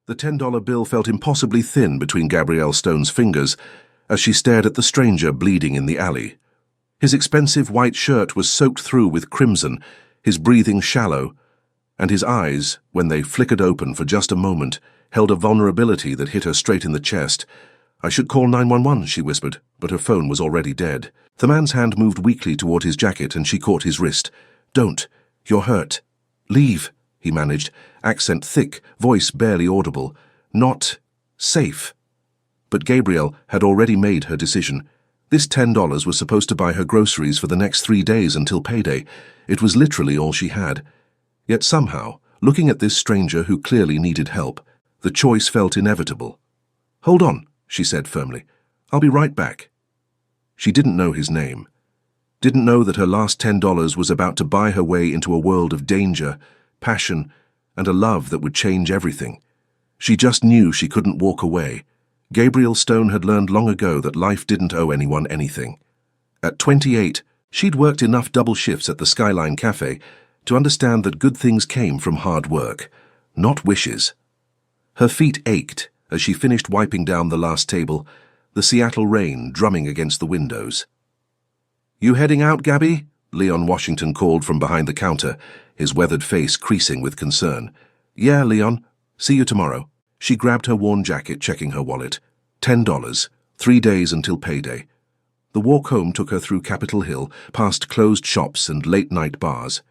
The $10 bill felt impossibly thin between Gabrielle Stone's fingers as she stared at the stranger bleeding in the alley. His expensive white shirt was soaked through with crimson, his breathing shallow, and his eyes, when they flickered open for just a moment, held a vulnerability that hit her straight in the chest. "I should call 911, she whispered, but her phone was already dead. The man's hand moved weakly toward his jacket and she caught his wrist. "Don't. You're hurt. Leave," he managed, accent thick, voice barely audible. "Not safe." But Gabrielle had already made her decision. This $10 was supposed to buy her groceries for the next 3 days until payday. It was literally all she had. Yet somehow, looking at this stranger who clearly needed help, the choice felt inevitable. "Hold on," she said firmly. "I'll be right back." She didn't know his name. Didn't know that her last $10 was about to buy her way into a world of danger, passion, and a love that would change everything. She just knew she couldn't walk away. Gabrielle Stone had learned long ago that life didn't owe anyone anything. At 28, she'd worked enough double shifts at the Skyline Cafe to understand that good things came from hard work, not wishes. Her feet ached as she finished wiping down the last table, the Seattle rain drumming against the windows. "You heading out, Gabby?" Leon Washington called from behind the counter, his weathered face creasing with concern. "Yeah, Leon. See you tomorrow." She grabbed her worn jacket, checking her wallet. $10, 3 days until payday. The walk home took her through Capitol Hill, past closed shops and late-night bars.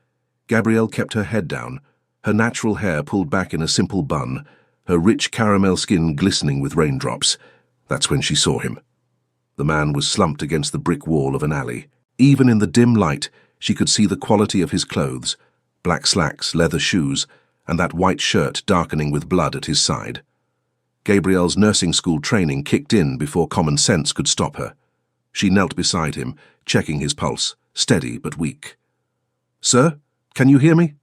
Gabrielle kept her head down, her natural hair pulled back in a simple bun, her rich caramel skin glistening with raindrops. That's when she saw him. The man was slumped against the brick wall of an alley. Even in the dim light, she could see the quality of his clothes, black slacks, leather shoes, and that white shirt darkening with blood at his side. Gabrielle's nursing school training kicked in before common sense could stop her. She knelt beside him, checking his pulse, steady but weak. "Sir, can you hear me?"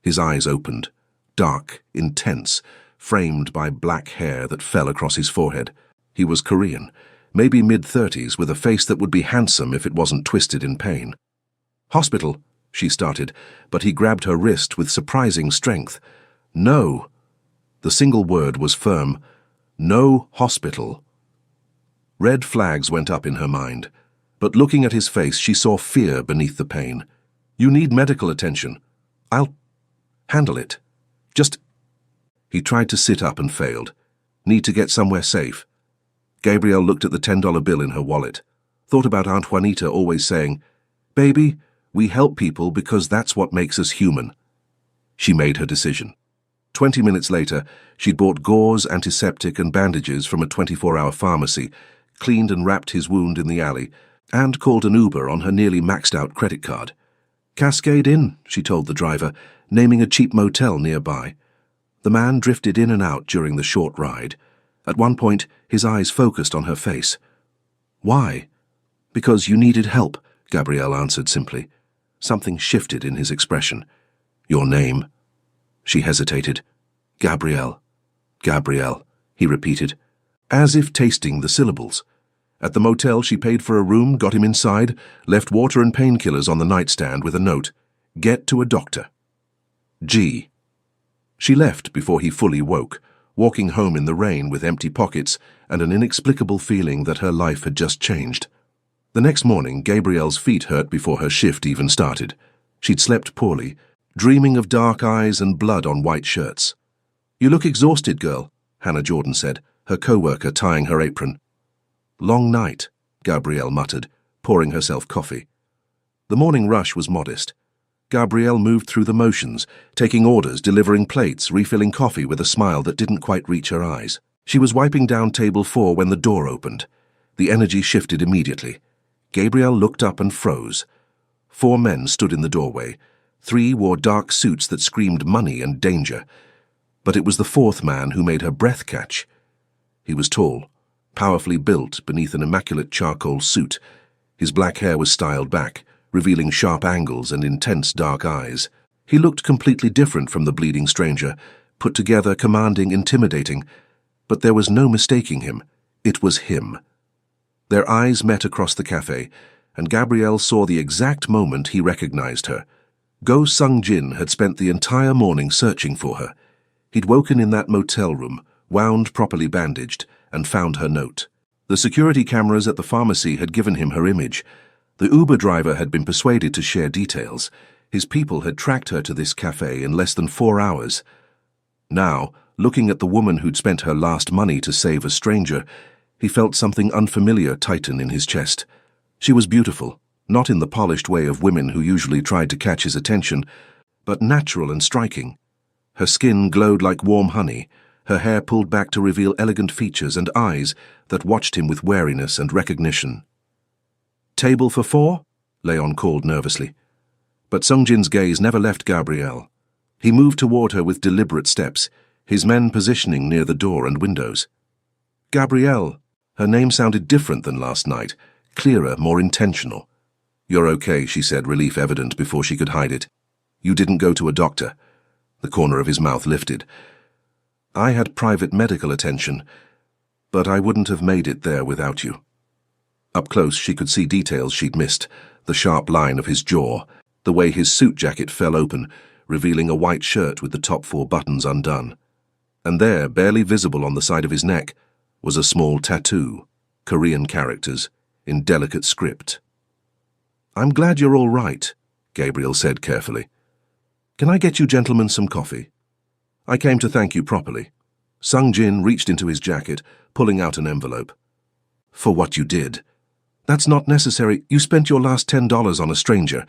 His eyes opened, dark, intense, framed by black hair that fell across his forehead. He was Korean, maybe mid-30s, with a face that would be handsome if it wasn't twisted in pain. "Hospital," she started, but he grabbed her wrist with surprising strength. "No." The single word was firm. "No hospital." Red flags went up in her mind, but looking at his face, she saw fear beneath the pain. "You need medical attention. I'll handle it. Just—" He tried to sit up and failed. "Need to get somewhere safe." Gabrielle looked at the $10 bill in her wallet, thought about Aunt Juanita always saying, "Baby, we help people because that's what makes us human." She made her decision. 20 minutes later, she'd bought gauze, antiseptic, and bandages from a 24-hour pharmacy, cleaned and wrapped his wound in the alley, and called an Uber on her nearly maxed-out credit card. "Cascade Inn," she told the driver, naming a cheap motel nearby. The man drifted in and out during the short ride. At one point, his eyes focused on her face. "Why?" "Because you needed help," Gabrielle answered simply. Something shifted in his expression. "Your name?" She hesitated. "Gabrielle." "Gabrielle," he repeated, as if tasting the syllables. At the motel, she paid for a room, got him inside, left water and painkillers on the nightstand with a note, "Get to a doctor." G. She left before he fully woke, walking home in the rain with empty pockets and an inexplicable feeling that her life had just changed. The next morning, Gabrielle's feet hurt before her shift even started. She'd slept poorly, dreaming of dark eyes and blood on white shirts. "You look exhausted, girl," Hannah Jordan said, her co-worker tying her apron. "Long night," Gabrielle muttered, pouring herself coffee. The morning rush was modest. Gabrielle moved through the motions, taking orders, delivering plates, refilling coffee with a smile that didn't quite reach her eyes. She was wiping down table 4 when the door opened. The energy shifted immediately. Gabrielle looked up and froze. 4 men stood in the doorway. 3 wore dark suits that screamed money and danger. But it was the 4th man who made her breath catch. He was tall, powerfully built beneath an immaculate charcoal suit. His black hair was styled back, revealing sharp angles and intense dark eyes. He looked completely different from the bleeding stranger, put together, commanding, intimidating. But there was no mistaking him. It was him. Their eyes met across the cafe, and Gabrielle saw the exact moment he recognized her. Go Sung-jin had spent the entire morning searching for her. He'd woken in that motel room, wound properly bandaged, and found her note. The security cameras at the pharmacy had given him her image. The Uber driver had been persuaded to share details. His people had tracked her to this cafe in less than 4 hours. Now, looking at the woman who'd spent her last money to save a stranger, he felt something unfamiliar tighten in his chest. She was beautiful, not in the polished way of women who usually tried to catch his attention, but natural and striking. Her skin glowed like warm honey, her hair pulled back to reveal elegant features and eyes that watched him with wariness and recognition. "Table for 4? Leon called nervously. But Sungjin's gaze never left Gabrielle. He moved toward her with deliberate steps, his men positioning near the door and windows. "Gabrielle." Her name sounded different than last night, clearer, more intentional. "You're okay," she said, relief evident before she could hide it. "You didn't go to a doctor." The corner of his mouth lifted. "I had private medical attention, but I wouldn't have made it there without you." Up close, she could see details she'd missed, the sharp line of his jaw, the way his suit jacket fell open, revealing a white shirt with the top 4 buttons undone. And there, barely visible on the side of his neck, was a small tattoo, Korean characters, in delicate script. "I'm glad you're all right," Gabriel said carefully. "Can I get you gentlemen some coffee?" "I came to thank you properly." Sungjin reached into his jacket, pulling out an envelope. "For what you did." "That's not necessary. You spent your last $10 on a stranger.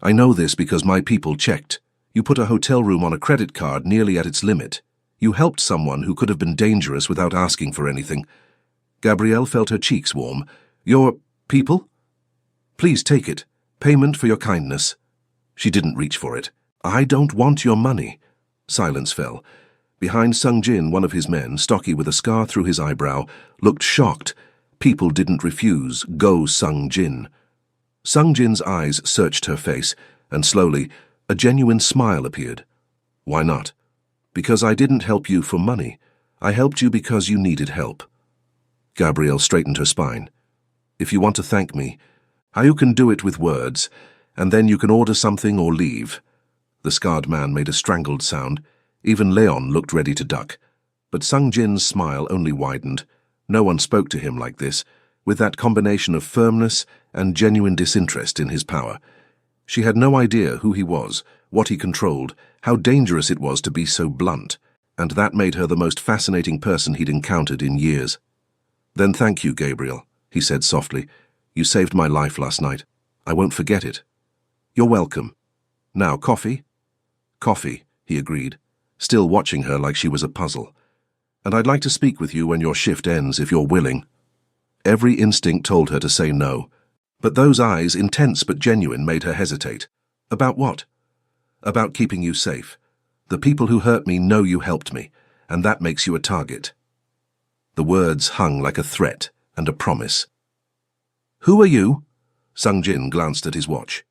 I know this because my people checked. You put a hotel room on a credit card nearly at its limit. You helped someone who could have been dangerous without asking for anything." Gabrielle felt her cheeks warm. "Your people? Please take it. Payment for your kindness." She didn't reach for it. "I don't want your money." Silence fell. Behind Sungjin, one of his men, stocky with a scar through his eyebrow, looked shocked. People didn't refuse Go Sungjin. Sungjin's eyes searched her face, and slowly, a genuine smile appeared. "Why not?" "Because I didn't help you for money. I helped you because you needed help." Gabrielle straightened her spine. "If you want to thank me, you can do it with words, and then you can order something or leave." The scarred man made a strangled sound. Even Leon looked ready to duck. But Sungjin's smile only widened. No one spoke to him like this, with that combination of firmness and genuine disinterest in his power. She had no idea who he was, what he controlled, how dangerous it was to be so blunt, and that made her the most fascinating person he'd encountered in years. "Then thank you, Gabriel," he said softly. "You saved my life last night. I won't forget it." "You're welcome. Now, coffee?" "Coffee," he agreed, still watching her like she was a puzzle. "And I'd like to speak with you when your shift ends, if you're willing." Every instinct told her to say no, but those eyes, intense but genuine, made her hesitate. "About what?" "About keeping you safe. The people who hurt me know you helped me, and that makes you a target." The words hung like a threat and a promise. "Who are you?" Sungjin glanced at his watch.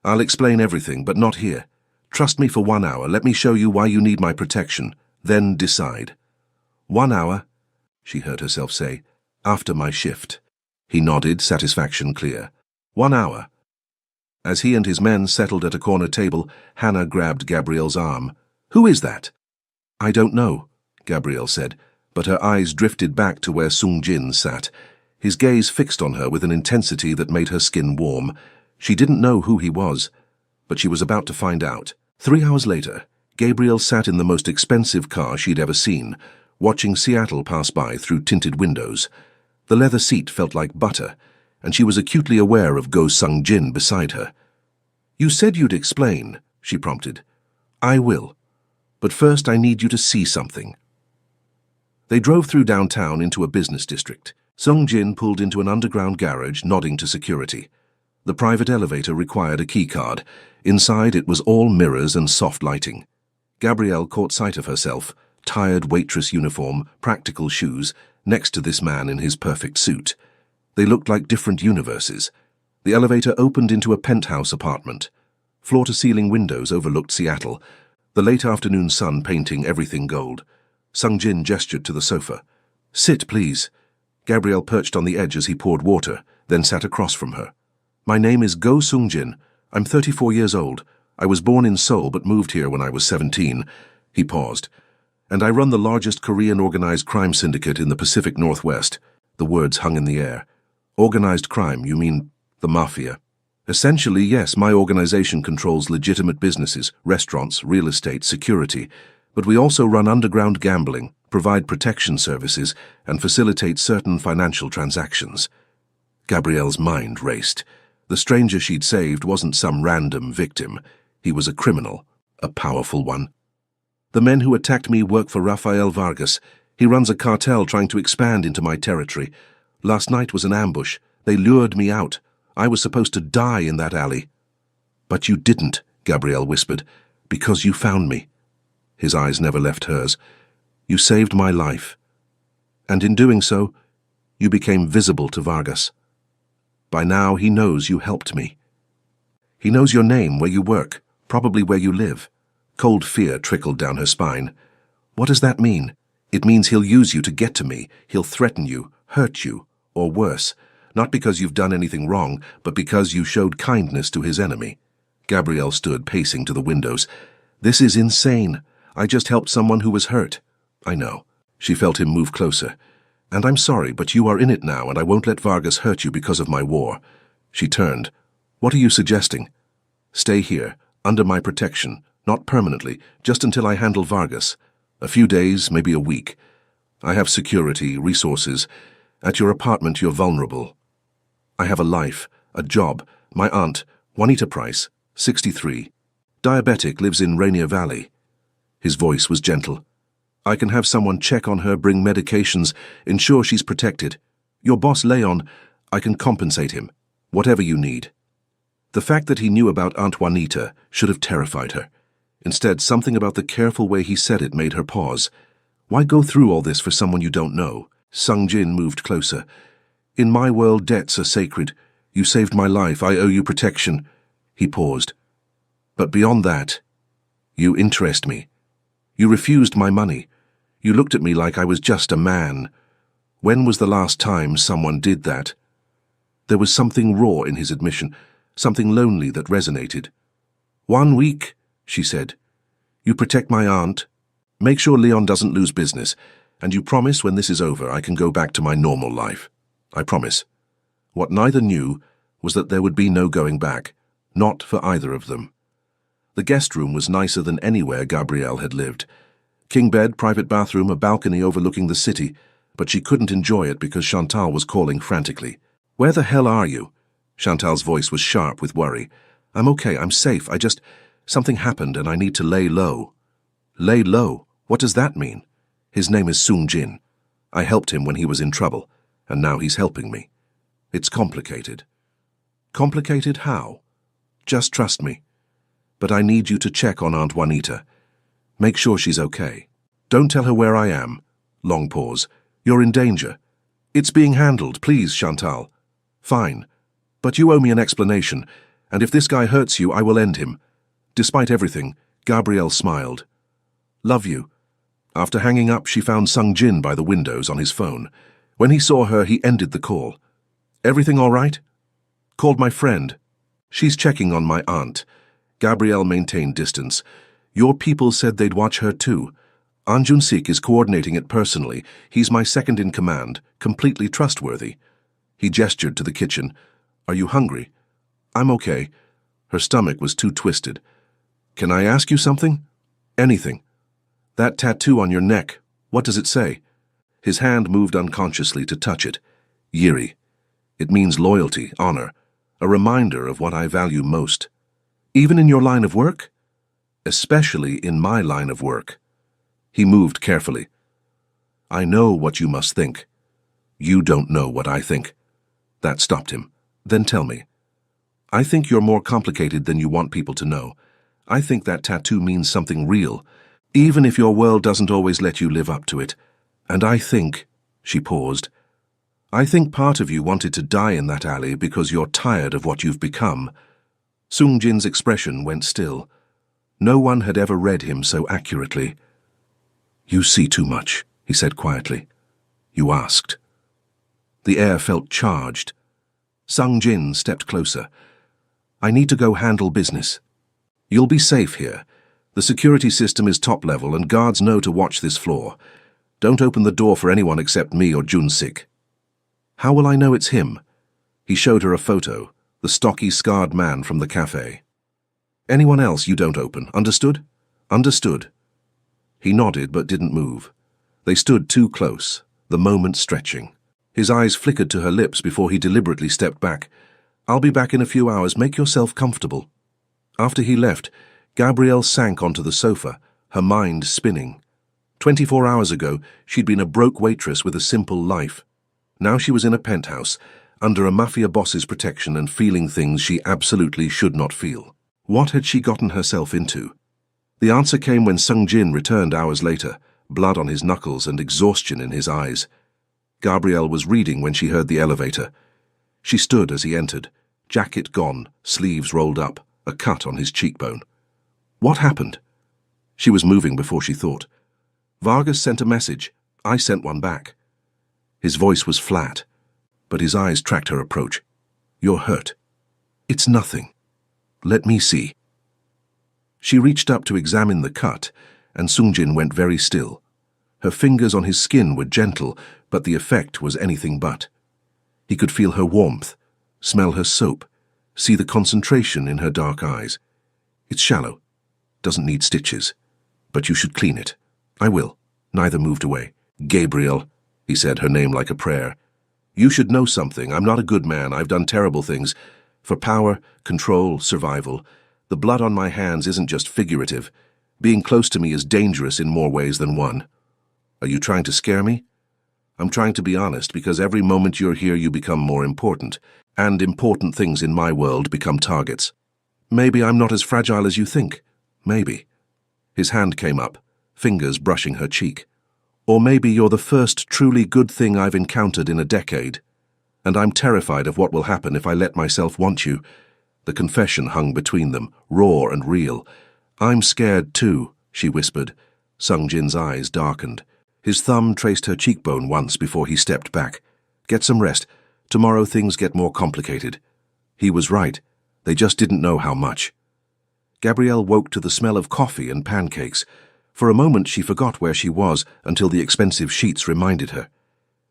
"I'll explain everything, but not here. Trust me for 1 hour. Let me show you why you need my protection. Then decide." 1 hour, she heard herself say, "after my shift." He nodded, satisfaction clear. 1 hour. As he and his men settled at a corner table, Hannah grabbed Gabrielle's arm. "Who is that?" "I don't know," Gabrielle said, but her eyes drifted back to where Sungjin sat, his gaze fixed on her with an intensity that made her skin warm. She didn't know who he was, but she was about to find out. 3 hours later, Gabrielle sat in the most expensive car she'd ever seen, watching Seattle pass by through tinted windows. The leather seat felt like butter, and she was acutely aware of Go Sungjin beside her. "You said you'd explain," she prompted. "I will. But first I need you to see something." They drove through downtown into a business district. Sungjin pulled into an underground garage, nodding to security. The private elevator required a keycard. Inside it was all mirrors and soft lighting. Gabrielle caught sight of herself, tired waitress uniform, practical shoes, next to this man in his perfect suit. They looked like different universes. The elevator opened into a penthouse apartment. Floor-to-ceiling windows overlooked Seattle, the late afternoon sun painting everything gold. Sungjin gestured to the sofa. "Sit, please." Gabrielle perched on the edge as he poured water, then sat across from her. "My name is Go Sungjin. I'm 34 years old. I was born in Seoul but moved here when I was 17. He paused. And I run the largest Korean organized crime syndicate in the Pacific Northwest. The words hung in the air. Organized crime, you mean the Mafia? Essentially, yes, my organization controls legitimate businesses, restaurants, real estate, security, but we also run underground gambling, provide protection services, and facilitate certain financial transactions. Gabrielle's mind raced. The stranger she'd saved wasn't some random victim. He was a criminal, a powerful one. The men who attacked me work for Rafael Vargas. He runs a cartel trying to expand into my territory. Last night was an ambush. They lured me out. I was supposed to die in that alley. But you didn't, Gabrielle whispered, because you found me. His eyes never left hers. You saved my life. And in doing so, you became visible to Vargas. By now, he knows you helped me. He knows your name, where you work, probably where you live. Cold fear trickled down her spine. What does that mean? It means he'll use you to get to me. He'll threaten you, hurt you, or worse. Not because you've done anything wrong, but because you showed kindness to his enemy. Gabrielle stood pacing to the windows. This is insane. I just helped someone who was hurt. I know. She felt him move closer. And I'm sorry, but you are in it now, and I won't let Vargas hurt you because of my war. She turned. What are you suggesting? Stay here, under my protection. Not permanently, just until I handle Vargas. A few days, maybe a week. I have security, resources. At your apartment, you're vulnerable. I have a life, a job. My aunt, Juanita Price, 63. Diabetic, lives in Rainier Valley. His voice was gentle. I can have someone check on her, bring medications, ensure she's protected. Your boss, Leon, I can compensate him. Whatever you need. The fact that he knew about Aunt Juanita should have terrified her. Instead, something about the careful way he said it made her pause. Why go through all this for someone you don't know? Sung Jin moved closer. In my world, debts are sacred. You saved my life. I owe you protection. He paused. But beyond that, you interest me. You refused my money. You looked at me like I was just a man. When was the last time someone did that? There was something raw in his admission, something lonely that resonated. 1 week, she said. You protect my aunt. Make sure Leon doesn't lose business. And you promise when this is over I can go back to my normal life. I promise. What neither knew was that there would be no going back. Not for either of them. The guest room was nicer than anywhere Gabrielle had lived. King bed, private bathroom, a balcony overlooking the city, but she couldn't enjoy it because Chantal was calling frantically. Where the hell are you? Chantal's voice was sharp with worry. I'm okay, I'm safe, something happened and I need to lay low. Lay low? What does that mean? His name is Sung Jin. I helped him when he was in trouble, and now he's helping me. It's complicated. Complicated how? Just trust me. But I need you to check on Aunt Juanita. Make sure she's okay. Don't tell her where I am. Long pause. You're in danger. It's being handled, please, Chantal. Fine. But you owe me an explanation, and if this guy hurts you, I will end him. Despite everything, Gabrielle smiled. Love you. After hanging up, she found Sung Jin by the windows on his phone. When he saw her, he ended the call. Everything all right? Called my friend. She's checking on my aunt. Gabrielle maintained distance. Your people said they'd watch her too. An Jun-sik is coordinating it personally. He's my second in command, completely trustworthy. He gestured to the kitchen. Are you hungry? I'm okay. Her stomach was too twisted. Can I ask you something? Anything. That tattoo on your neck, what does it say? His hand moved unconsciously to touch it. Yiri. It means loyalty, honor, a reminder of what I value most. Even in your line of work? Especially in my line of work. He moved carefully. I know what you must think. You don't know what I think. That stopped him. Then tell me. I think you're more complicated than you want people to know. I think that tattoo means something real, even if your world doesn't always let you live up to it. And I think, she paused, I think part of you wanted to die in that alley because you're tired of what you've become. Sung Jin's expression went still. No one had ever read him so accurately. You see too much, he said quietly. You asked. The air felt charged. Sung Jin stepped closer. I need to go handle business. You'll be safe here, The security system is top level and guards know to watch this floor. Don't open the door for anyone except me or Jun-sik. How will I know it's him? He showed her a photo, the stocky, scarred man from the cafe. Anyone else you don't open, understood? Understood. He nodded but didn't move. They stood too close, the moment stretching. His eyes flickered to her lips before he deliberately stepped back. I'll be back in a few hours, make yourself comfortable. After he left, Gabrielle sank onto the sofa, her mind spinning. 24 hours ago, she'd been a broke waitress with a simple life. Now she was in a penthouse, under a Mafia boss's protection and feeling things she absolutely should not feel. What had she gotten herself into? The answer came when Sung-jin returned hours later, blood on his knuckles and exhaustion in his eyes. Gabrielle was reading when she heard the elevator. She stood as he entered, jacket gone, sleeves rolled up, a cut on his cheekbone. What happened? She was moving before she thought. Vargas sent a message. I sent one back. His voice was flat, but his eyes tracked her approach. You're hurt. It's nothing. Let me see. She reached up to examine the cut, and Sung-jin went very still. Her fingers on his skin were gentle, but the effect was anything but. He could feel her warmth, smell her soap, see the concentration in her dark eyes. It's shallow. Doesn't need stitches. But you should clean it. I will. Neither moved away. Gabrielle, he said, her name like a prayer. You should know something. I'm not a good man. I've done terrible things. For power, control, survival. The blood on my hands isn't just figurative. Being close to me is dangerous in more ways than one. Are you trying to scare me? I'm trying to be honest, because every moment you're here you become more important, and important things in my world become targets. Maybe I'm not as fragile as you think. Maybe. His hand came up, fingers brushing her cheek. Or maybe you're the first truly good thing I've encountered in a decade, and I'm terrified of what will happen if I let myself want you. The confession hung between them, raw and real. I'm scared too, she whispered. Sung-jin's eyes darkened. His thumb traced her cheekbone once before he stepped back. Get some rest. Tomorrow things get more complicated. He was right. They just didn't know how much. Gabrielle woke to the smell of coffee and pancakes. For a moment she forgot where she was until the expensive sheets reminded her.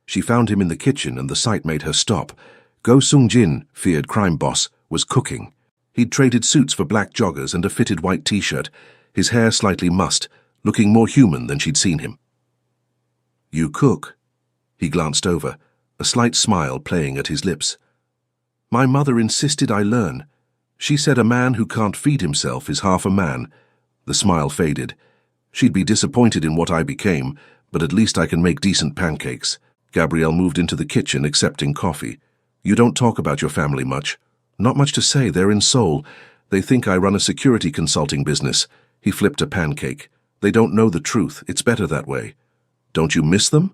She found him in the kitchen and the sight made her stop. Go Sung-jin, feared crime boss, was cooking. He'd traded suits for black joggers and a fitted white t-shirt, his hair slightly mussed, looking more human than she'd seen him. You cook? He glanced over, a slight smile playing at his lips. My mother insisted I learn. She said a man who can't feed himself is half a man. The smile faded. She'd be disappointed in what I became, but at least I can make decent pancakes. Gabrielle moved into the kitchen accepting coffee. You don't talk about your family much. Not much to say, they're in Seoul. They think I run a security consulting business. He flipped a pancake. They don't know the truth, it's better that way. Don't you miss them?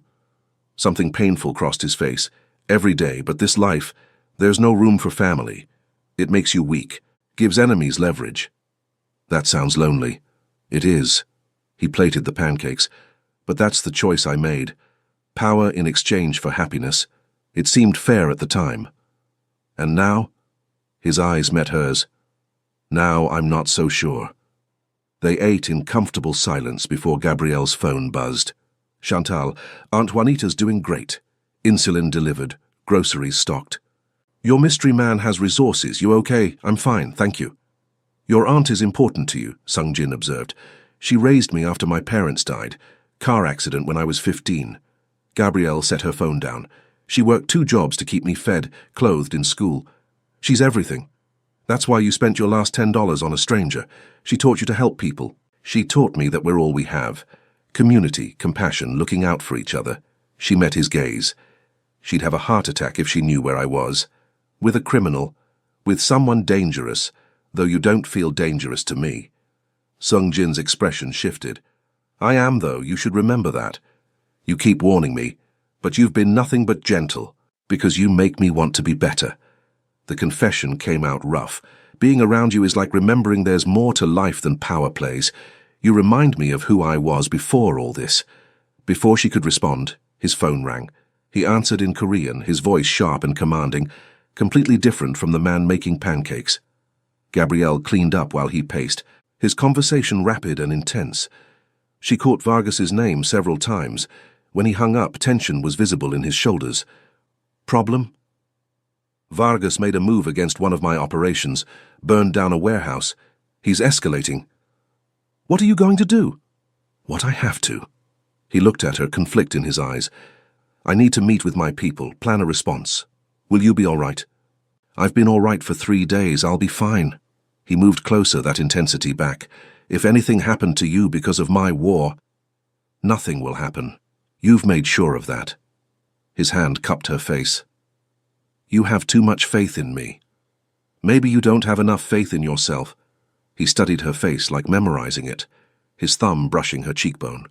Something painful crossed his face. Every day, but this life, there's no room for family. It makes you weak, gives enemies leverage. That sounds lonely. It is. He plated the pancakes. But that's the choice I made. Power in exchange for happiness. It seemed fair at the time. And now? His eyes met hers. Now I'm not so sure. They ate in comfortable silence before Gabrielle's phone buzzed. Chantal, Aunt Juanita's doing great. Insulin delivered, groceries stocked. Your mystery man has resources. You okay? I'm fine, thank you. Your aunt is important to you, Sung-jin observed. She raised me after my parents died. Car accident when I was 15. Gabrielle set her phone down. She worked 2 jobs to keep me fed, clothed in school. She's everything. That's why you spent your last $10 on a stranger. She taught you to help people. She taught me that we're all we have. Community, compassion, looking out for each other. She met his gaze. She'd have a heart attack if she knew where I was. With a criminal. With someone dangerous, though you don't feel dangerous to me. Sung-jin's expression shifted. I am, though, you should remember that. You keep warning me, but you've been nothing but gentle, because you make me want to be better. The confession came out rough. Being around you is like remembering there's more to life than power plays. You remind me of who I was before all this. Before she could respond, his phone rang. He answered in Korean, his voice sharp and commanding, completely different from the man making pancakes. Gabrielle cleaned up while he paced. His conversation rapid and intense. She caught Vargas's name several times. When he hung up, tension was visible in his shoulders. Problem? Vargas made a move against one of my operations, burned down a warehouse. He's escalating. What are you going to do? What I have to. He looked at her, conflict in his eyes. I need to meet with my people, plan a response. Will you be all right? I've been all right for 3 days. I'll be fine. He moved closer, that intensity back. If anything happened to you because of my war, nothing will happen. You've made sure of that. His hand cupped her face. You have too much faith in me. Maybe you don't have enough faith in yourself. He studied her face like memorizing it, his thumb brushing her cheekbone.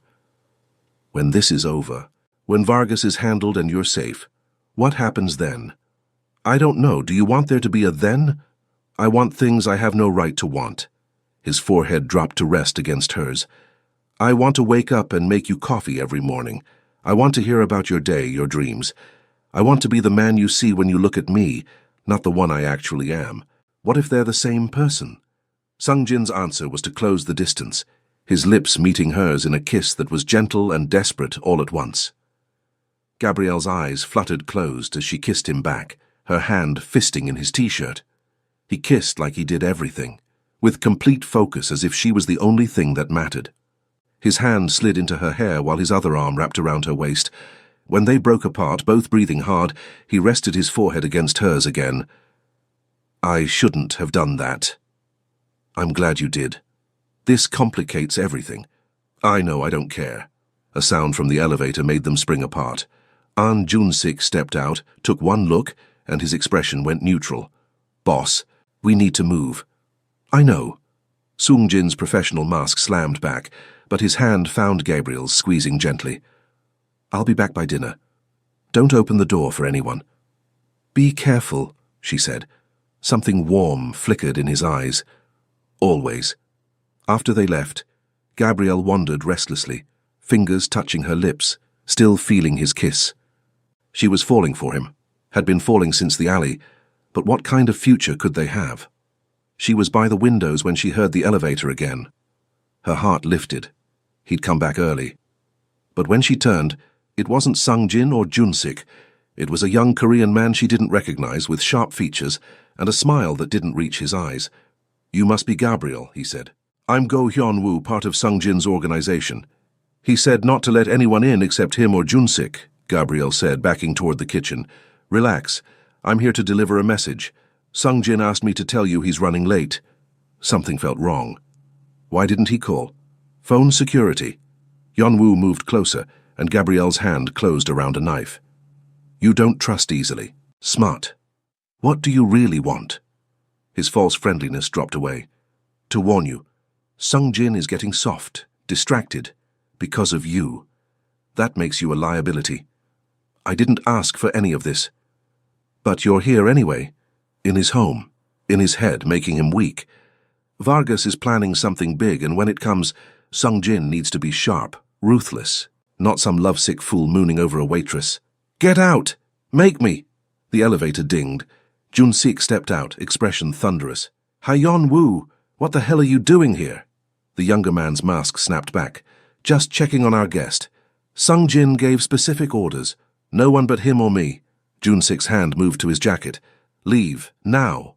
When this is over, when Vargas is handled and you're safe, what happens then? I don't know. Do you want there to be a then? I want things I have no right to want. His forehead dropped to rest against hers. I want to wake up and make you coffee every morning. I want to hear about your day, your dreams. I want to be the man you see when you look at me, not the one I actually am. What if they're the same person? Sungjin's answer was to close the distance, his lips meeting hers in a kiss that was gentle and desperate all at once. Gabrielle's eyes fluttered closed as she kissed him back, her hand fisting in his t-shirt. He kissed like he did everything, with complete focus as if she was the only thing that mattered. His hand slid into her hair while his other arm wrapped around her waist. When they broke apart, both breathing hard, he rested his forehead against hers again. I shouldn't have done that. I'm glad you did. This complicates everything. I know, I don't care. A sound from the elevator made them spring apart. An Jun-sik stepped out, took one look, and his expression went neutral. Boss, we need to move. I know. Sungjin's professional mask slammed back, but his hand found Gabriel's, squeezing gently. I'll be back by dinner. Don't open the door for anyone. Be careful, she said. Something warm flickered in his eyes. Always. After they left, Gabrielle wandered restlessly, fingers touching her lips, still feeling his kiss. She was falling for him, had been falling since the alley, but what kind of future could they have? She was by the windows when she heard the elevator again. Her heart lifted. He'd come back early. But when she turned, it wasn't Sungjin or Jun-sik. It was a young Korean man she didn't recognize, with sharp features and a smile that didn't reach his eyes. You must be Gabriel, he said. I'm Go Hyun-woo, part of Sungjin's organization. He said not to let anyone in except him or Jun-sik, Gabriel said, backing toward the kitchen. Relax. I'm here to deliver a message. Sungjin asked me to tell you he's running late. Something felt wrong. Why didn't he call? Phone security. Hyun-woo moved closer, and Gabrielle's hand closed around a knife. You don't trust easily. Smart. What do you really want? His false friendliness dropped away. To warn you, Sungjin is getting soft, distracted, because of you. That makes you a liability. I didn't ask for any of this. But you're here anyway, in his home, in his head, making him weak. Vargas is planning something big, and when it comes, Sungjin needs to be sharp, ruthless, not some lovesick fool mooning over a waitress. Get out! Make me! The elevator dinged. Jun-sik stepped out, expression thunderous. Hyun-woo, what the hell are you doing here? The younger man's mask snapped back. Just checking on our guest. Sungjin gave specific orders. No one but him or me. Jun-sik's hand moved to his jacket. Leave, now.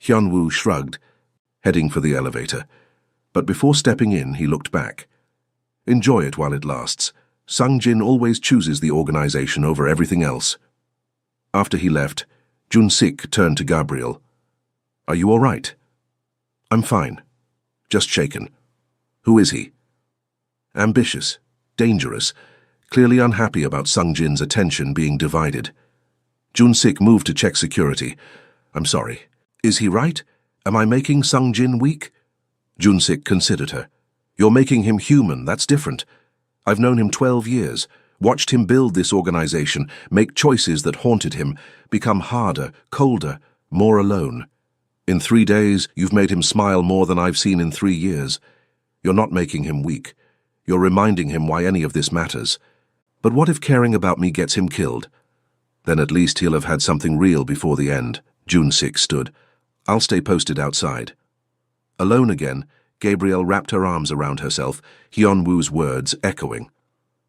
Hyun-woo shrugged, heading for the elevator. But before stepping in, he looked back. Enjoy it while it lasts. Sungjin always chooses the organization over everything else. After he left, Jun-sik turned to Gabriel. Are you all right? I'm fine. Just shaken. Who is he? Ambitious, dangerous, clearly unhappy about Sungjin's attention being divided. Jun-sik moved to check security. I'm sorry. Is he right? Am I making Sungjin weak? Jun-sik considered her. You're making him human, that's different. I've known him 12 years, watched him build this organization, make choices that haunted him, become harder, colder, more alone. In 3 days, you've made him smile more than I've seen in 3 years. You're not making him weak. You're reminding him why any of this matters. But what if caring about me gets him killed? Then at least he'll have had something real before the end. Jun-sik stood. I'll stay posted outside. Alone again, Gabrielle wrapped her arms around herself, Hyunwoo's words echoing.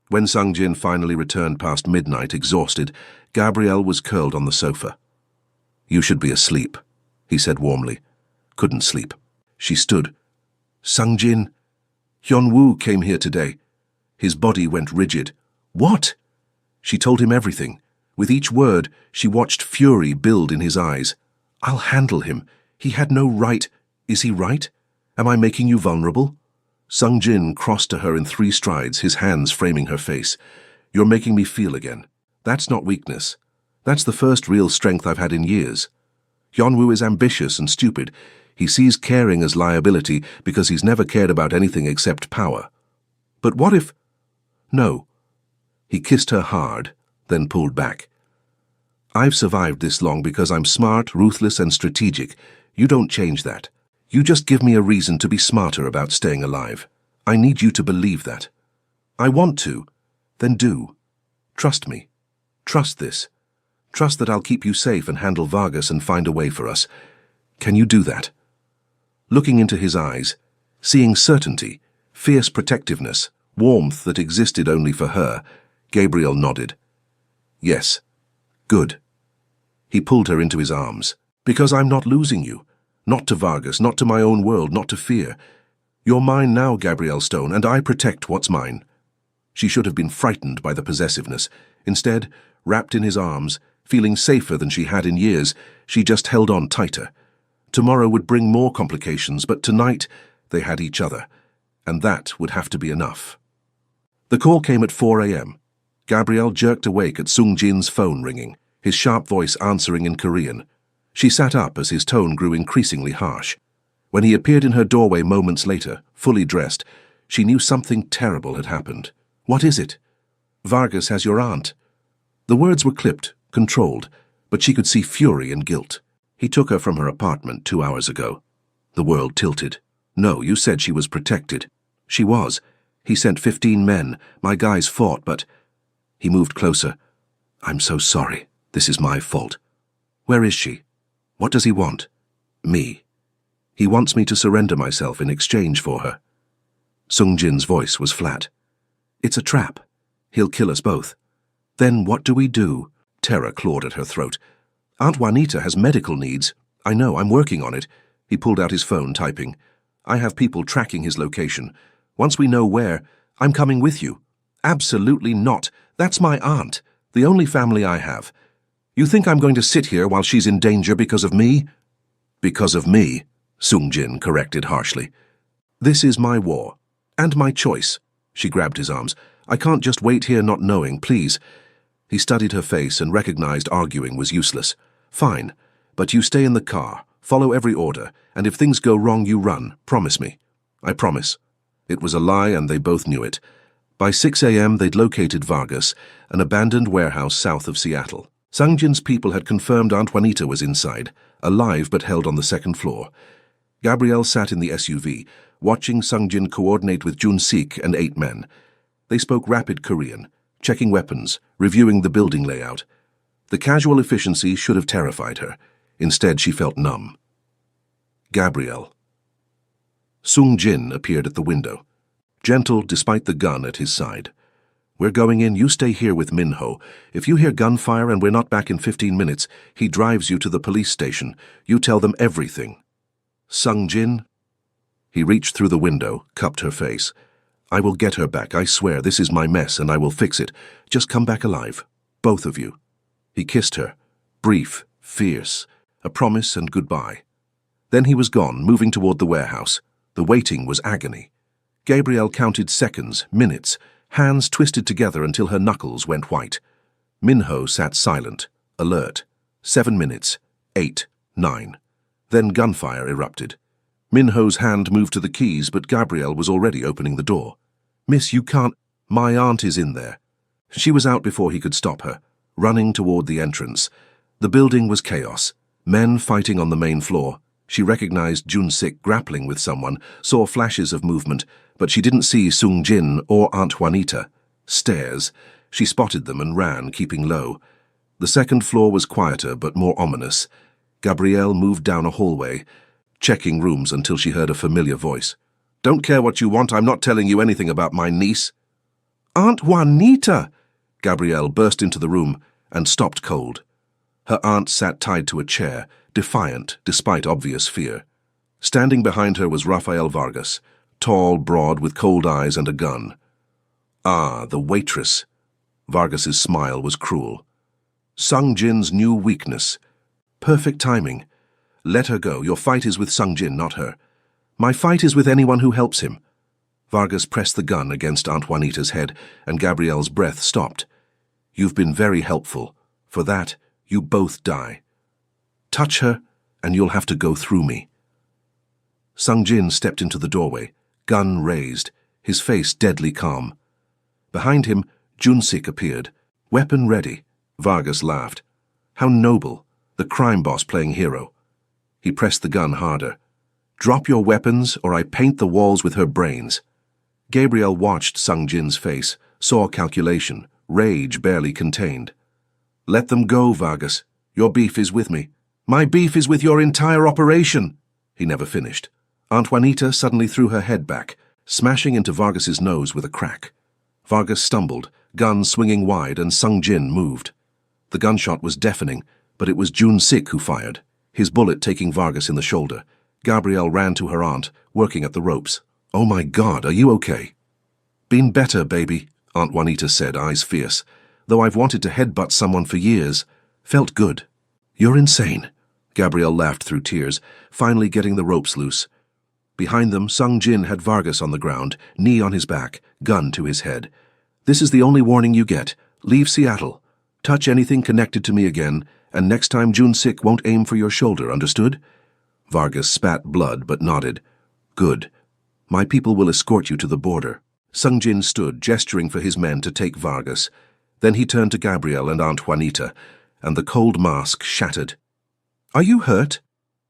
When Sungjin finally returned past midnight, exhausted, Gabrielle was curled on the sofa. "You should be asleep," he said warmly. Couldn't sleep. She stood. "Sungjin, Hyunwoo came here today." His body went rigid. "What?" She told him everything. With each word, she watched fury build in his eyes. "I'll handle him. He had no right." "Is he right? Am I making you vulnerable?" Sungjin crossed to her in 3 strides, his hands framing her face. "You're making me feel again. That's not weakness. That's the first real strength I've had in years. Hyunwoo is ambitious and stupid. He sees caring as liability because he's never cared about anything except power. But what if—" "No." He kissed her hard, then pulled back. "I've survived this long because I'm smart, ruthless, and strategic. You don't change that. You just give me a reason to be smarter about staying alive. I need you to believe that." "I want to." "Then do. Trust me. Trust this. Trust that I'll keep you safe and handle Vargas and find a way for us. Can you do that?" Looking into his eyes, seeing certainty, fierce protectiveness, warmth that existed only for her, Gabriel nodded. "Yes. Good." He pulled her into his arms. "Because I'm not losing you. Not to Vargas, not to my own world, not to fear. You're mine now, Gabrielle Stone, and I protect what's mine." She should have been frightened by the possessiveness. Instead, wrapped in his arms, feeling safer than she had in years, she just held on tighter. Tomorrow would bring more complications, but tonight they had each other, and that would have to be enough. The call came at 4 a.m. Gabrielle jerked awake at Sungjin's phone ringing, his sharp voice answering in Korean. She sat up as his tone grew increasingly harsh. When he appeared in her doorway moments later, fully dressed, she knew something terrible had happened. "What is it?" "Vargas has your aunt." The words were clipped, controlled, but she could see fury and guilt. "He took her from her apartment 2 hours ago." The world tilted. "No, you said she was protected." "She was. He sent 15 men. My guys fought, but—" He moved closer. "I'm so sorry. This is my fault." "Where is she? What does he want?" "Me. He wants me to surrender myself in exchange for her." Sungjin's voice was flat. "It's a trap. He'll kill us both." "Then what do we do?" Terror clawed at her throat. "Aunt Juanita has medical needs." "I know, I'm working on it." He pulled out his phone, typing. "I have people tracking his location. Once we know where, I'm coming with you." "Absolutely not. That's my aunt, the only family I have. You think I'm going to sit here while she's in danger because of me?" "Because of me," Sungjin corrected harshly. "This is my war, and my choice." She grabbed his arms. "I can't just wait here not knowing, please." He studied her face and recognized arguing was useless. "Fine, but you stay in the car, follow every order, and if things go wrong you run, promise me." "I promise." It was a lie and they both knew it. By 6 a.m. they'd located Vargas, an abandoned warehouse south of Seattle. Sungjin's people had confirmed Aunt Juanita was inside, alive but held on the 2nd floor. Gabrielle sat in the SUV, watching Sungjin coordinate with Jun-sik and 8 men. They spoke rapid Korean, checking weapons, reviewing the building layout. The casual efficiency should have terrified her. Instead, she felt numb. Gabrielle. Sungjin appeared at the window, gentle despite the gun at his side. "We're going in, you stay here with Minho. If you hear gunfire and we're not back in 15 minutes, he drives you to the police station. You tell them everything." "Sungjin?" He reached through the window, cupped her face. "I will get her back, I swear. This is my mess and I will fix it. Just come back alive. Both of you." He kissed her, brief, fierce, a promise and goodbye. Then he was gone, moving toward the warehouse. The waiting was agony. Gabrielle counted seconds, minutes, hands twisted together until her knuckles went white. Minho sat silent, alert. 7 minutes, 8, 9. Then gunfire erupted. Minho's hand moved to the keys, but Gabrielle was already opening the door. "Miss, you can't—" "My aunt is in there." She was out before he could stop her, running toward the entrance. The building was chaos. Men fighting on the main floor. She recognized Jun-sik grappling with someone, saw flashes of movement, but she didn't see Sungjin or Aunt Juanita. Stairs. She spotted them and ran, keeping low. The 2nd floor was quieter but more ominous. Gabrielle moved down a hallway, checking rooms until she heard a familiar voice. Don't care what you want, I'm not telling you anything about my niece. Aunt Juanita! Gabrielle burst into the room and stopped cold. Her aunt sat tied to a chair, defiant despite obvious fear. Standing behind her was Rafael Vargas, tall, broad, with cold eyes and a gun. Ah, the waitress. Vargas's smile was cruel. Sung Jin's new weakness. Perfect timing. Let her go. Your fight is with Sung Jin, not her. My fight is with anyone who helps him. Vargas pressed the gun against Aunt Juanita's head, and Gabrielle's breath stopped. You've been very helpful. For that, you both die. Touch her, and you'll have to go through me. Sung Jin stepped into the doorway, gun raised, his face deadly calm. Behind him, Jun-sik appeared, weapon ready. Vargas laughed. How noble, the crime boss playing hero. He pressed the gun harder. Drop your weapons, or I paint the walls with her brains. Gabrielle watched Sung Jin's face, saw calculation, rage barely contained. Let them go, Vargas. Your beef is with me. My beef is with your entire operation. He never finished. Aunt Juanita suddenly threw her head back, smashing into Vargas's nose with a crack. Vargas stumbled, gun swinging wide, and Sung Jin moved. The gunshot was deafening, but it was Jun-sik who fired, his bullet taking Vargas in the shoulder. Gabrielle ran to her aunt, working at the ropes. Oh my God, are you okay? Been better, baby, Aunt Juanita said, eyes fierce. Though I've wanted to headbutt someone for years. Felt good. You're insane. Gabrielle laughed through tears, finally getting the ropes loose. Behind them, Sung Jin had Vargas on the ground, knee on his back, gun to his head. This is the only warning you get. Leave Seattle. Touch anything connected to me again, and next time Jun-sik won't aim for your shoulder, understood? Vargas spat blood but nodded. Good. My people will escort you to the border. Sung Jin stood, gesturing for his men to take Vargas. Then he turned to Gabrielle and Aunt Juanita, and the cold mask shattered. Are you hurt?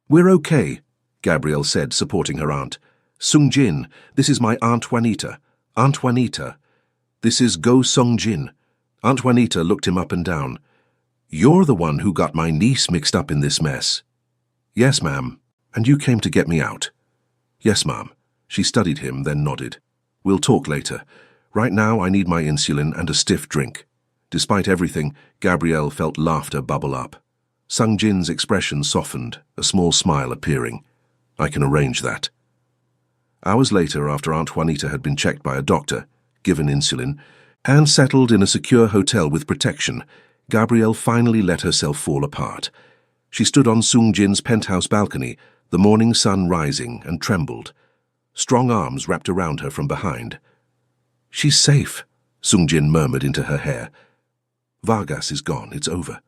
We're okay, Gabrielle said, supporting her aunt. Sung Jin, this is my Aunt Juanita. Aunt Juanita. This is Go Sung Jin. Aunt Juanita looked him up and down. You're the one who got my niece mixed up in this mess. Yes, ma'am. And you came to get me out. Yes, ma'am. She studied him, then nodded. We'll talk later. Right now I need my insulin and a stiff drink. Despite everything, Gabrielle felt laughter bubble up. Sung Jin's expression softened, a small smile appearing. I can arrange that. Hours later, after Aunt Juanita had been checked by a doctor, given insulin, and settled in a secure hotel with protection, Gabrielle finally let herself fall apart. She stood on Sung Jin's penthouse balcony, the morning sun rising, and trembled. Strong arms wrapped around her from behind. She's safe, Sung Jin murmured into her hair. Vargas is gone, it's over.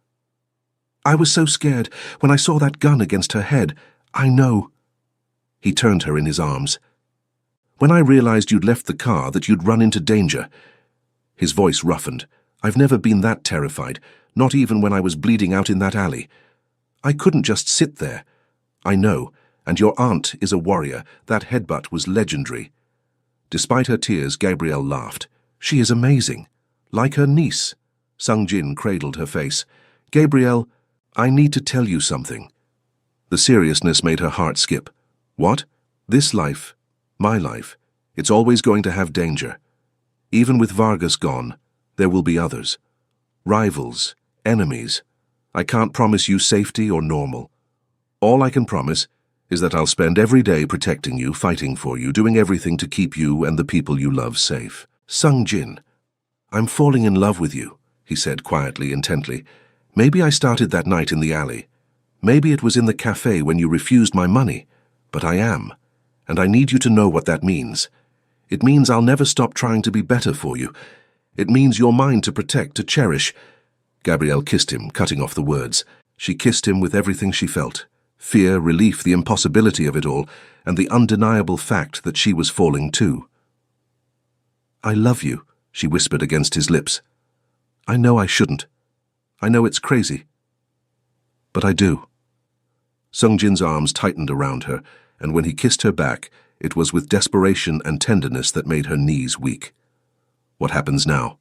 I was so scared when I saw that gun against her head. I know. He turned her in his arms. When I realized you'd left the car, that you'd run into danger. His voice roughened. I've never been that terrified, not even when I was bleeding out in that alley. I couldn't just sit there. I know, and your aunt is a warrior. That headbutt was legendary. Despite her tears, Gabrielle laughed. She is amazing. Like her niece. Sung Jin cradled her face. Gabrielle, I need to tell you something. The seriousness made her heart skip. What? This life, my life, it's always going to have danger. Even with Vargas gone, there will be others. Rivals, enemies. I can't promise you safety or normal. All I can promise is that I'll spend every day protecting you, fighting for you, doing everything to keep you and the people you love safe. Sung Jin, I'm falling in love with you, he said quietly, intently. Maybe I started that night in the alley. Maybe it was in the cafe when you refused my money. But I am, and I need you to know what that means. It means I'll never stop trying to be better for you. It means you're mine to protect, to cherish. Gabrielle kissed him, cutting off the words. She kissed him with everything she felt. Fear, relief, the impossibility of it all, and the undeniable fact that she was falling too. I love you, she whispered against his lips. I know I shouldn't. I know it's crazy. But I do. Sung Jin's arms tightened around her, and when he kissed her back, it was with desperation and tenderness that made her knees weak. What happens now?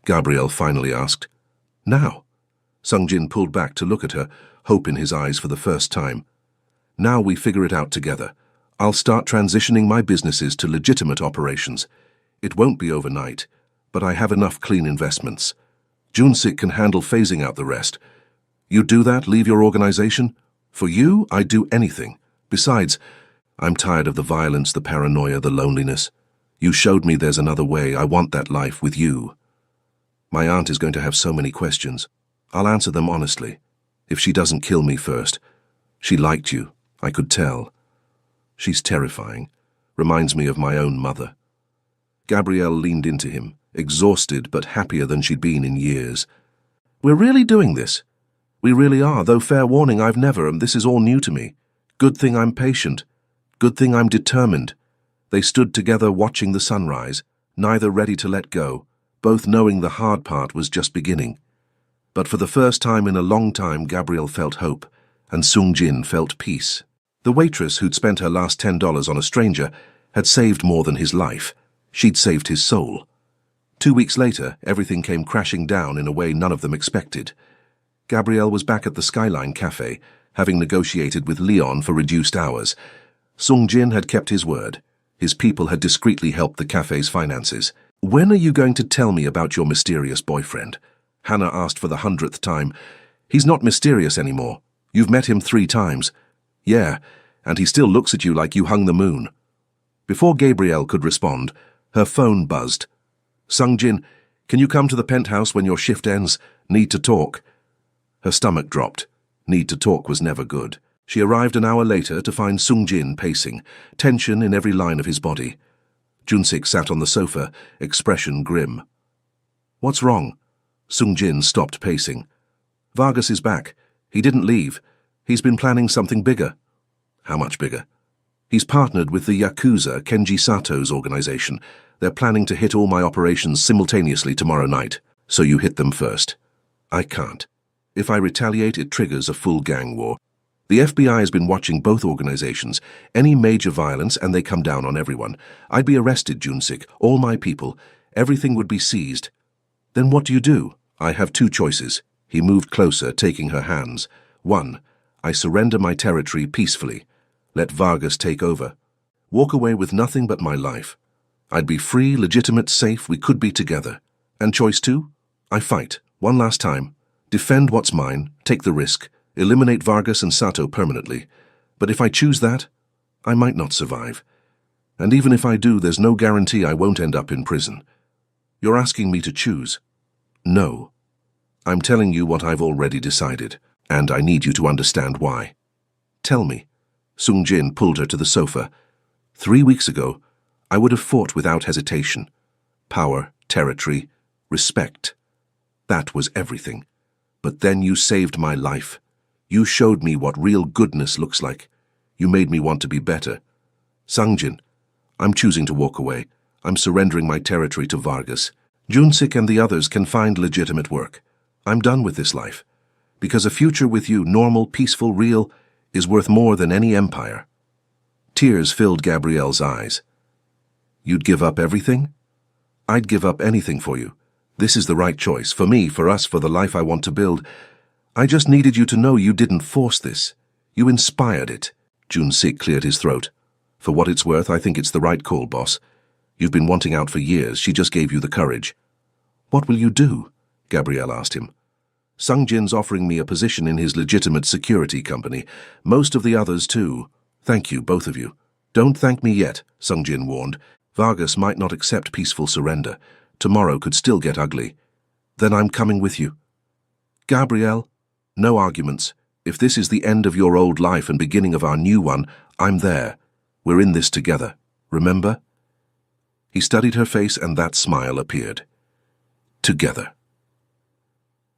Gabrielle finally asked. Now? Sung Jin pulled back to look at her, hope in his eyes for the first time. Now we figure it out together. I'll start transitioning my businesses to legitimate operations. It won't be overnight, but I have enough clean investments. Junsik can handle phasing out the rest. You do that, leave your organization? For you, I'd do anything. Besides, I'm tired of the violence, the paranoia, the loneliness. You showed me there's another way. I want that life with you. My aunt is going to have so many questions. I'll answer them honestly. If she doesn't kill me first. She liked you, I could tell. She's terrifying. Reminds me of my own mother. Gabrielle leaned into him, exhausted but happier than she'd been in years. We're really doing this. We really are, though fair warning, I've never, and this is all new to me. Good thing I'm patient. Good thing I'm determined. They stood together watching the sunrise, neither ready to let go, both knowing the hard part was just beginning. But for the first time in a long time, Gabrielle felt hope, and Sung Jin felt peace. The waitress who'd spent her last $10 on a stranger had saved more than his life. She'd saved his soul. 2 weeks later, everything came crashing down in a way none of them expected. Gabrielle was back at the Skyline Cafe, having negotiated with Leon for reduced hours. Sung Jin had kept his word. His people had discreetly helped the cafe's finances. When are you going to tell me about your mysterious boyfriend? Hannah asked for the 100th time. He's not mysterious anymore. You've met him 3 times. Yeah, and he still looks at you like you hung the moon. Before Gabrielle could respond, her phone buzzed. Sung Jin, can you come to the penthouse when your shift ends? Need to talk. Her stomach dropped. Need to talk was never good. She arrived an hour later to find Sung Jin pacing, tension in every line of his body. Junsik sat on the sofa, expression grim. What's wrong? Sung Jin stopped pacing. Vargas is back. He didn't leave. He's been planning something bigger. How much bigger? He's partnered with the Yakuza, Kenji Sato's organization. They're planning to hit all my operations simultaneously tomorrow night. So you hit them first. I can't. If I retaliate, it triggers a full gang war. The FBI has been watching both organizations. Any major violence, and they come down on everyone. I'd be arrested, Junsik. All my people. Everything would be seized. Then what do? I have 2 choices. He moved closer, taking her hands. 1. I surrender my territory peacefully. Let Vargas take over. Walk away with nothing but my life. I'd be free, legitimate, safe. We could be together. And choice 2? I fight. One last time. Defend what's mine. Take the risk. Eliminate Vargas and Sato permanently. But if I choose that, I might not survive. And even if I do, there's no guarantee I won't end up in prison. You're asking me to choose. No. I'm telling you what I've already decided, and I need you to understand why. Tell me. Sung Jin pulled her to the sofa. 3 weeks ago, I would have fought without hesitation. Power, territory, respect. That was everything. But then you saved my life. You showed me what real goodness looks like. You made me want to be better. Sung Jin, I'm choosing to walk away. I'm surrendering my territory to Vargas. Junsik and the others can find legitimate work. I'm done with this life. Because a future with you, normal, peaceful, real, is worth more than any empire. Tears filled Gabrielle's eyes. You'd give up everything? I'd give up anything for you. This is the right choice, for me, for us, for the life I want to build. I just needed you to know you didn't force this. You inspired it. Junsik cleared his throat. For what it's worth, I think it's the right call, boss. You've been wanting out for years. She just gave you the courage. What will you do? Gabrielle asked him. Sung Jin's offering me a position in his legitimate security company. Most of the others, too. Thank you, both of you. Don't thank me yet, Sung Jin warned. Vargas might not accept peaceful surrender. Tomorrow could still get ugly. Then I'm coming with you. Gabrielle, no arguments. If this is the end of your old life and beginning of our new one, I'm there. We're in this together. Remember? He studied her face and that smile appeared. Together.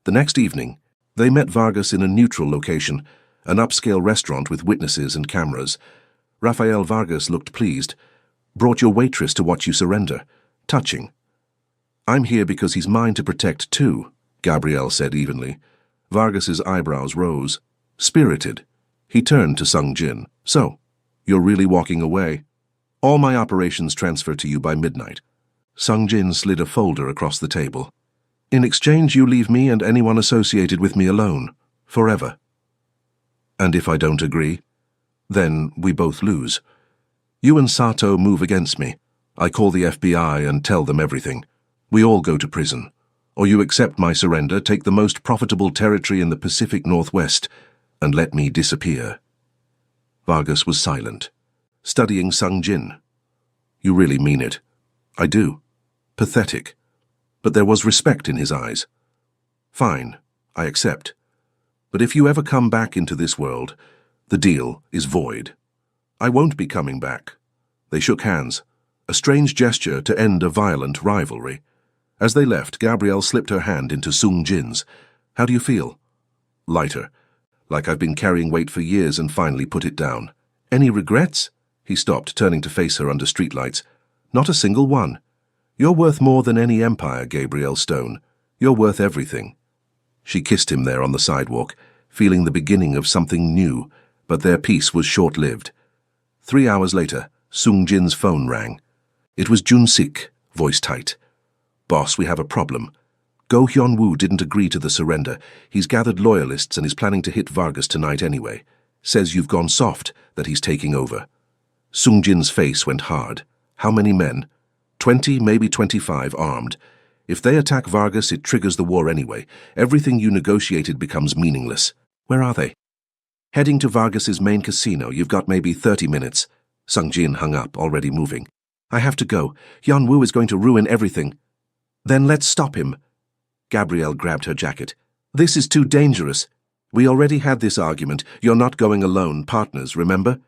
The next evening, they met Vargas in a neutral location, an upscale restaurant with witnesses and cameras. Rafael Vargas looked pleased. Brought your waitress to watch you surrender. Touching. I'm here because he's mine to protect too, Gabrielle said evenly. Vargas's eyebrows rose. Spirited. He turned to Sung Jin. So, you're really walking away? All my operations transfer to you by midnight. Sung Jin slid a folder across the table. In exchange, you leave me and anyone associated with me alone. Forever. And if I don't agree? Then we both lose. You and Sato move against me. I call the FBI and tell them everything. We all go to prison. Or you accept my surrender, take the most profitable territory in the Pacific Northwest, and let me disappear." Vargas was silent, studying Sung Jin. "You really mean it?" "I do." Pathetic. But there was respect in his eyes. "Fine, I accept. But if you ever come back into this world, the deal is void." "I won't be coming back." They shook hands, a strange gesture to end a violent rivalry. As they left, Gabrielle slipped her hand into Sung Jin's. "How do you feel?" "Lighter. Like I've been carrying weight for years and finally put it down." "Any regrets?" He stopped, turning to face her under streetlights. "Not a single one. You're worth more than any empire, Gabrielle Stone. You're worth everything." She kissed him there on the sidewalk, feeling the beginning of something new, but their peace was short-lived. 3 hours later, Sung Jin's phone rang. It was Jun-sik, voice tight. "Boss, we have a problem. Go Hyun-woo didn't agree to the surrender. He's gathered loyalists and is planning to hit Vargas tonight anyway. Says you've gone soft, that he's taking over." Sung Jin's face went hard. "How many men?" 20, maybe 25, armed. If they attack Vargas, it triggers the war anyway. Everything you negotiated becomes meaningless. Where are they?" "Heading to Vargas's main casino. You've got maybe 30 minutes. Sung Jin hung up, already moving. "I have to go. Hyun-woo is going to ruin everything." "Then let's stop him." Gabrielle grabbed her jacket. "This is too dangerous. We already had this argument. You're not going alone. Partners, remember?"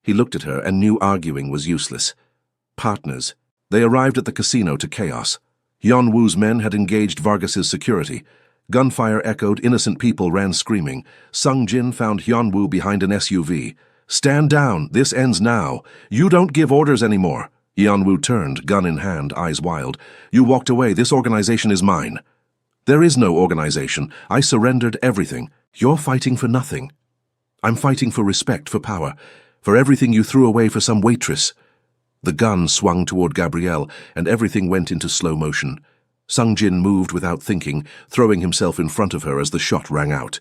He looked at her and knew arguing was useless. Partners. They arrived at the casino to chaos. Hyun-woo's men had engaged Vargas's security. Gunfire echoed, innocent people ran screaming. Sung Jin found Hyun-woo behind an SUV. "Stand down, this ends now. You don't give orders anymore." Hyun-woo turned, gun in hand, eyes wild. "You walked away, this organization is mine." "There is no organization. I surrendered everything. You're fighting for nothing." "I'm fighting for respect, for power, for everything you threw away for some waitress." The gun swung toward Gabrielle, and everything went into slow motion. Sung Jin moved without thinking, throwing himself in front of her as the shot rang out.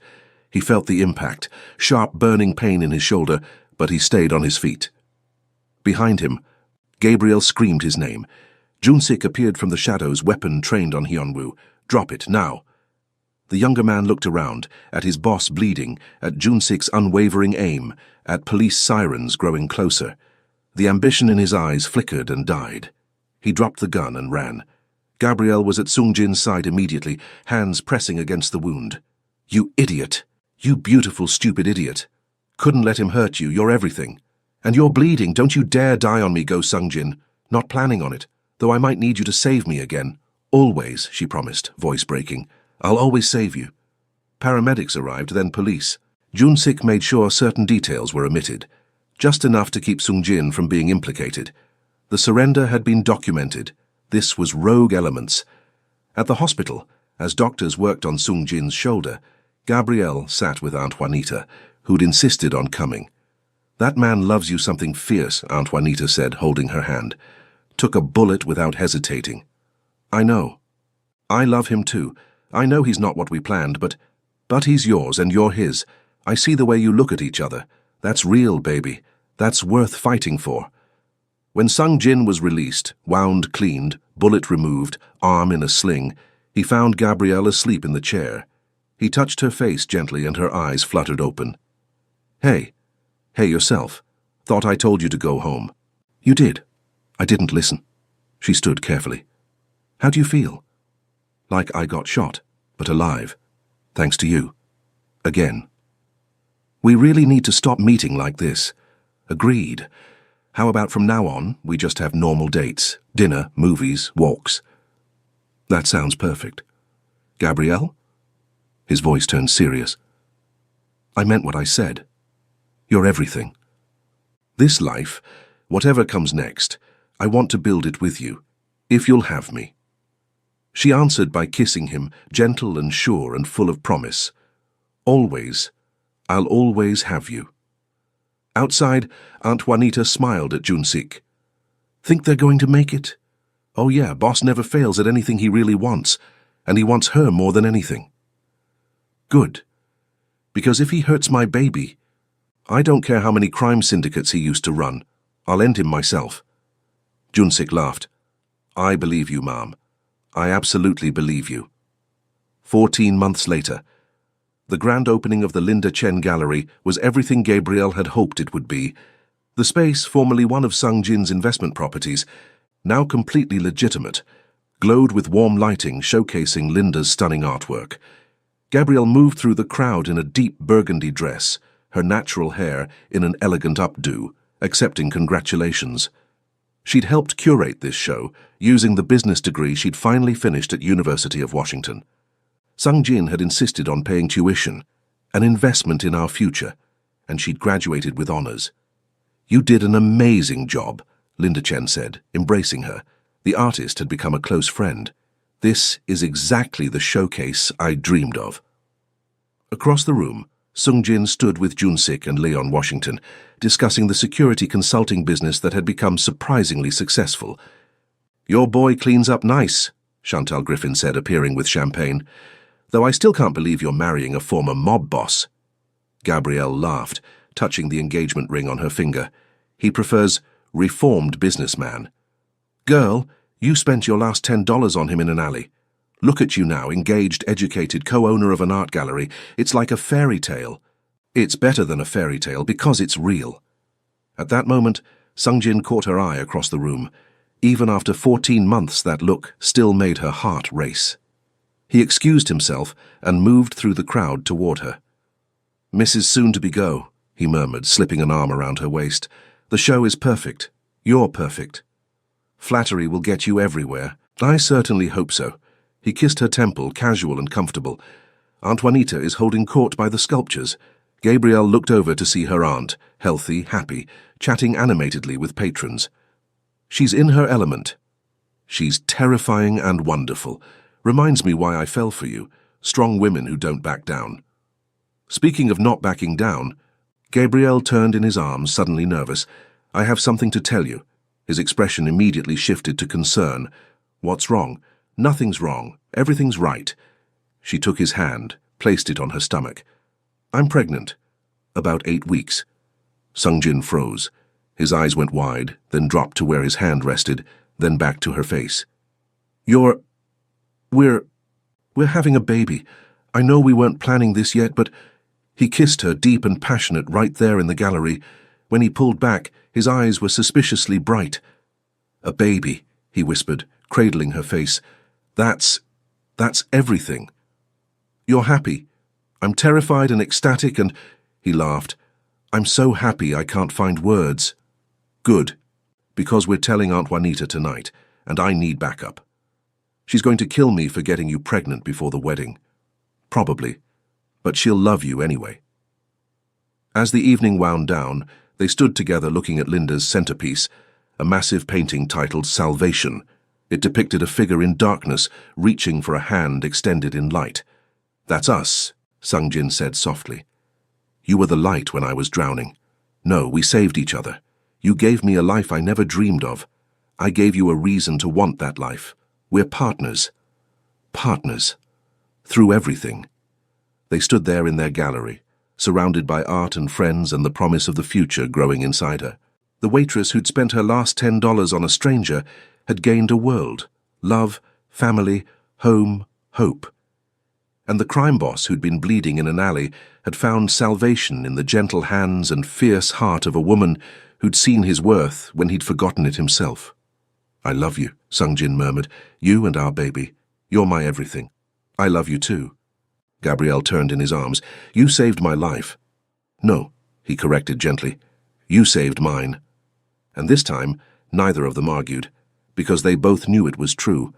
He felt the impact, sharp burning pain in his shoulder, but he stayed on his feet. Behind him, Gabrielle screamed his name. Jun-sik appeared from the shadows, weapon trained on Hyun-woo. "Drop it, now." The younger man looked around, at his boss bleeding, at Jun-sik's unwavering aim, at police sirens growing closer. The ambition in his eyes flickered and died. He dropped the gun and ran. Gabrielle was at Sung Jin's side immediately, hands pressing against the wound. "You idiot! You beautiful, stupid idiot! Couldn't let him hurt you, you're everything. And you're bleeding, don't you dare die on me, Go Sung Jin. Not planning on it, though I might need you to save me again." "Always," she promised, voice breaking. "I'll always save you." Paramedics arrived, then police. Jun-sik made sure certain details were omitted, just enough to keep Sung Jin from being implicated. The surrender had been documented. This was rogue elements. At the hospital, as doctors worked on Sung Jin's shoulder, Gabrielle sat with Aunt Juanita, who'd insisted on coming. "That man loves you something fierce," Aunt Juanita said, holding her hand. "Took a bullet without hesitating." "I know. I love him too. I know he's not what we planned, but he's yours and you're his. I see the way you look at each other. That's real, baby. That's worth fighting for." When Sung Jin was released, wound cleaned, bullet removed, arm in a sling, he found Gabrielle asleep in the chair. He touched her face gently and her eyes fluttered open. Hey yourself. Thought I told you to go home." "You did. I didn't listen." She stood carefully. "How do you feel?" "Like I got shot, but alive. Thanks to you. Again." "We really need to stop meeting like this." "Agreed. How about from now on, we just have normal dates, dinner, movies, walks?" "That sounds perfect." "Gabrielle?" His voice turned serious. "I meant what I said. You're everything. This life, whatever comes next, I want to build it with you, if you'll have me." She answered by kissing him, gentle and sure and full of promise. "Always. I'll always have you." Outside, Aunt Juanita smiled at Jun-sik. "Think they're going to make it?" "Oh yeah, boss never fails at anything he really wants, and he wants her more than anything." "Good. Because if he hurts my baby, I don't care how many crime syndicates he used to run. I'll end him myself. Junsik laughed. I believe you, ma'am. I absolutely believe you. 14 months later, the grand opening of the Linda Chen Gallery was everything Gabrielle had hoped it would be. The space, formerly one of Sung Jin's investment properties, now completely legitimate, glowed with warm lighting showcasing Linda's stunning artwork. Gabrielle moved through the crowd in a deep burgundy dress, her natural hair in an elegant updo, accepting congratulations. She'd helped curate this show, using the business degree she'd finally finished at University of Washington. Sung Jin had insisted on paying tuition, an investment in our future, and she'd graduated with honors. You did an amazing job, Linda Chen said, embracing her. The artist had become a close friend. This is exactly the showcase I dreamed of. Across the room, Sung Jin stood with Junsik and Leon Washington, discussing the security consulting business that had become surprisingly successful. Your boy cleans up nice, Chantal Griffin said, appearing with champagne. Though I still can't believe you're marrying a former mob boss. Gabrielle laughed, touching the engagement ring on her finger. He prefers reformed businessman. Girl, you spent your last $10 on him in an alley. Look at you now, engaged, educated, co-owner of an art gallery. It's like a fairy tale. It's better than a fairy tale because it's real. At that moment, Sung Jin caught her eye across the room. Even after 14 months, that look still made her heart race. He excused himself and moved through the crowd toward her. Mrs. Soon-to-be-go, he murmured, slipping an arm around her waist. The show is perfect. You're perfect. Flattery will get you everywhere. I certainly hope so. He kissed her temple, casual and comfortable. Aunt Juanita is holding court by the sculptures. Gabrielle looked over to see her aunt, healthy, happy, chatting animatedly with patrons. She's in her element. She's terrifying and wonderful. Reminds me why I fell for you. Strong women who don't back down. Speaking of not backing down, Gabrielle turned in his arms, suddenly nervous. I have something to tell you. His expression immediately shifted to concern. What's wrong? Nothing's wrong. Everything's right. She took his hand, placed it on her stomach. I'm pregnant. About 8 weeks. Sung Jin froze. His eyes went wide, then dropped to where his hand rested, then back to her face. We're having a baby. I know we weren't planning this yet, but... He kissed her, deep and passionate, right there in the gallery. When he pulled back, his eyes were suspiciously bright. A baby, he whispered, cradling her face. That's everything. You're happy. I'm terrified and ecstatic and... He laughed. I'm so happy I can't find words. Good, because we're telling Aunt Juanita tonight, and I need backup. She's going to kill me for getting you pregnant before the wedding. Probably, but she'll love you anyway. As the evening wound down, they stood together looking at Linda's centerpiece, a massive painting titled Salvation. It depicted a figure in darkness, reaching for a hand extended in light. That's us, Sung Jin said softly. You were the light when I was drowning. No, we saved each other. You gave me a life I never dreamed of. I gave you a reason to want that life. We're partners. Partners. Through everything. They stood there in their gallery, surrounded by art and friends and the promise of the future growing inside her. The waitress who'd spent her last $10 on a stranger had gained a world, love, family, home, hope. And the crime boss who'd been bleeding in an alley had found salvation in the gentle hands and fierce heart of a woman who'd seen his worth when he'd forgotten it himself. I love you, Sung Jin murmured. You and our baby. You're my everything. I love you too. Gabrielle turned in his arms. You saved my life. No, he corrected gently. You saved mine. And this time, neither of them argued, because they both knew it was true.